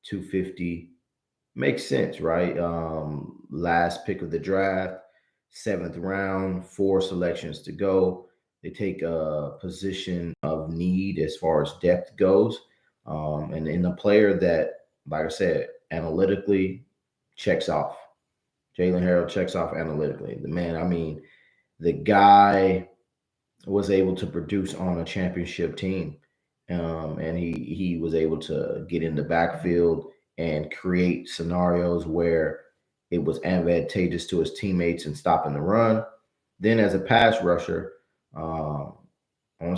250 makes sense, right? Last pick of the draft, seventh round, four selections to go. They take a position of need as far as depth goes. And in a player that, like I said, analytically checks off. Jaylen Harrell checks off analytically. The man, I mean, the guy was able to produce on a championship team. And he was able to get in the backfield and create scenarios where it was advantageous to his teammates in stopping the run. Then as a pass rusher, I want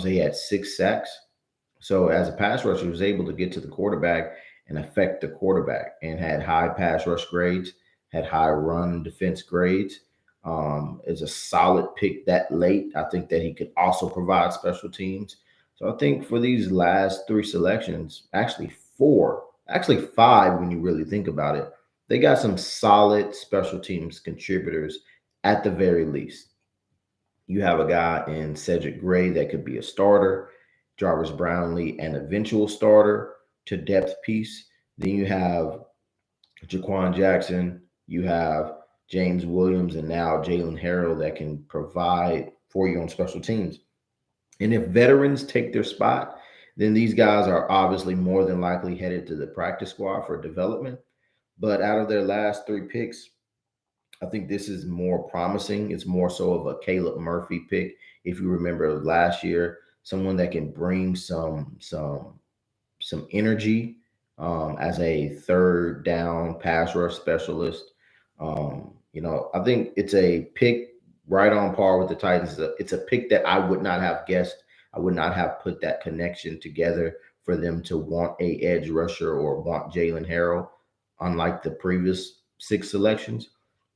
to say he had 6 sacks. So as a pass rusher, he was able to get to the quarterback and affect the quarterback, and had high pass rush grades, had high run defense grades. Is a solid pick that late. I think that he could also provide special teams. So I think for these last three selections, actually four, actually five, when you really think about it, they got some solid special teams contributors at the very least. You have a guy in Cedric Gray that could be a starter, Jarvis Brownlee, an eventual starter to depth piece. Then you have Jaquan Jackson, you have James Williams, and now Jaylen Harrell that can provide for you on special teams. And if veterans take their spot, then these guys are obviously more than likely headed to the practice squad for development. But out of their last three picks, I think this is more promising. It's more so of a Caleb Murphy pick. If you remember last year, someone that can bring some energy as a third down pass rush specialist. I think it's a pick right on par with the Titans. It's a pick that I would not have guessed. I would not have put that connection together for them to want a edge rusher or want Jaylen Harrell, unlike the previous six selections.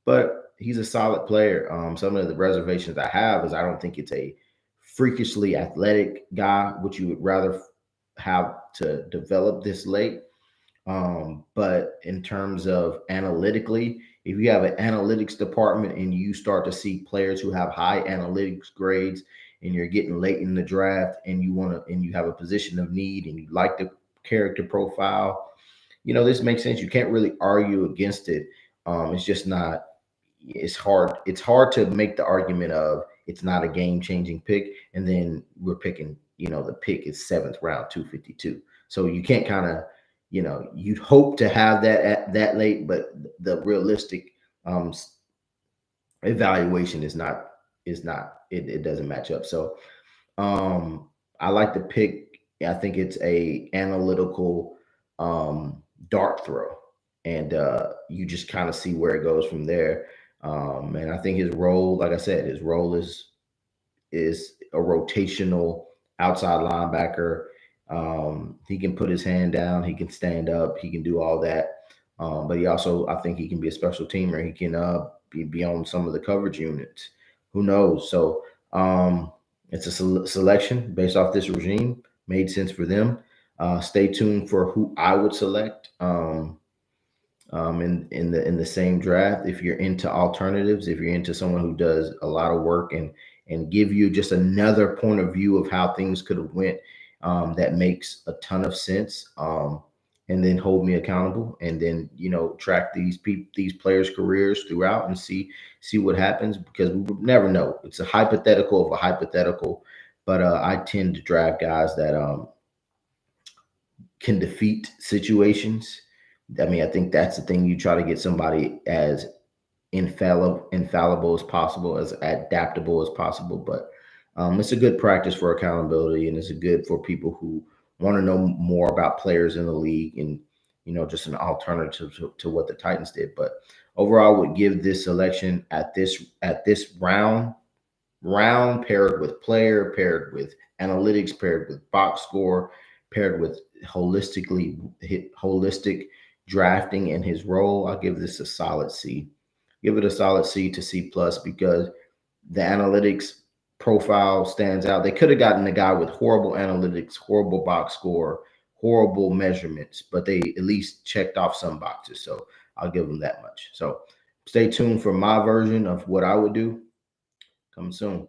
But he's a solid player. Some of the reservations I have is I don't think it's a freakishly athletic guy, which you would rather have to develop this late. But in terms of analytically, if you have an analytics department and you start to see players who have high analytics grades and you're getting late in the draft and you have a position of need and you like the character profile, this makes sense. You can't really argue against it. It's just not, it's hard. It's hard to make the argument of it's not a game changing pick. And then we're picking, the pick is seventh round, 252. So you can't kind of, you'd hope to have that at that late, but the realistic evaluation it doesn't match up. So I like the pick. I think it's a analytical dart throw, and you just kind of see where it goes from there. And I think his role, like I said, his role is a rotational outside linebacker. He can put his hand down. He can stand up. He can do all that. But he also, I think he can be a special teamer. He can be on some of the coverage units. Who knows? So it's a selection based off this regime. Made sense for them. Stay tuned for who I would select in the same draft. If you're into alternatives, if you're into someone who does a lot of work and give you just another point of view of how things could have went, that makes a ton of sense. And then hold me accountable, and then track these players' careers throughout and see what happens, because we would never know. It's a hypothetical of a hypothetical, but I tend to draft guys that can defeat situations. I mean, I think that's the thing. You try to get somebody as infallible as possible, as adaptable as possible. But it's a good practice for accountability, and it's good for people who want to know more about players in the league, and just an alternative to what the Titans did. But overall, I would give this selection at this round paired with player, paired with analytics, paired with box score, paired with holistic drafting and his role, I'll give this a solid C. Give it a solid C to C plus, because the analytics profile stands out. They could have gotten a guy with horrible analytics, horrible box score, horrible measurements, but they at least checked off some boxes. So I'll give them that much. So stay tuned for my version of what I would do. Coming soon.